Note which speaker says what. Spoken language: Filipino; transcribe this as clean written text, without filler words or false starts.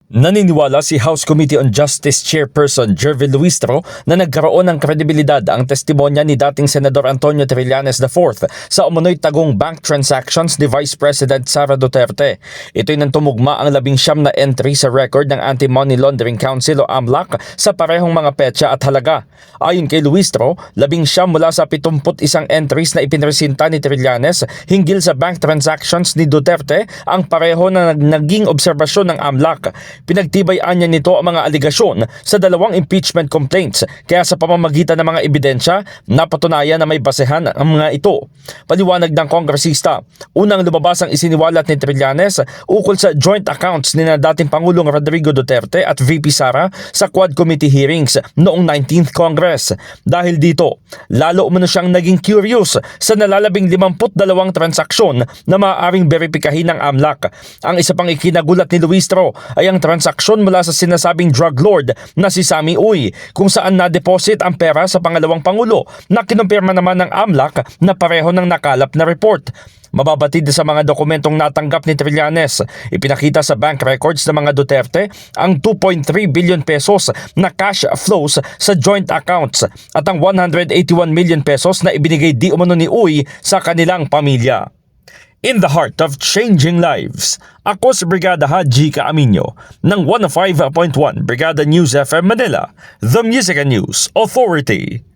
Speaker 1: Naniniwala si House Committee on Justice Chairperson Jervin Luistro na nagkaroon ng kredibilidad ang testimonya ni dating Senador Antonio Trillanes IV sa umunoy tagong bank transactions ni Vice President Sara Duterte. Ito'y nang tumugma ang 19 na entry sa record ng Anti-Money Laundering Council o AMLAC sa parehong mga petsa at halaga. Ayon kay Luistro, 19 mula sa 71 entries na ipinresinta ni Trillanes hinggil sa bank transactions ni Duterte ang pareho na naging obserbasyon ng AMLAC. Pinagtibayan niya nito ang mga aligasyon sa 2 impeachment complaints kaya sa pamamagitan ng mga ebidensya napatunayan na may basehan ang mga ito. Paliwanag ng kongresista, unang lumabas ang isiniwalat ni Trillanes ukol sa joint accounts ni na dating Pangulong Rodrigo Duterte at VP Sara sa Quad Committee hearings noong 19th Congress. Dahil dito, lalo umano siyang naging curious sa nalalabing 52 transaksyon na maaaring beripikahin ng AMLAC. Ang isa pang ikinagulat ni Luistro ay ang transaksyon mula sa sinasabing drug lord na si Sammy Uy kung saan na-deposit ang pera sa pangalawang pangulo na kinumpirma naman ng AMLAC na pareho ng nakalap na report. Mababatid sa mga dokumentong natanggap ni Trillanes, ipinakita sa bank records ng mga Duterte ang 2.3 billion pesos na cash flows sa joint accounts at ang 181 million pesos na ibinigay di umano ni Uy sa kanilang pamilya. In the heart of changing lives, ako si Brigada Haji Caaminyo ng 105.1 Brigada News FM Manila, The Music and News Authority.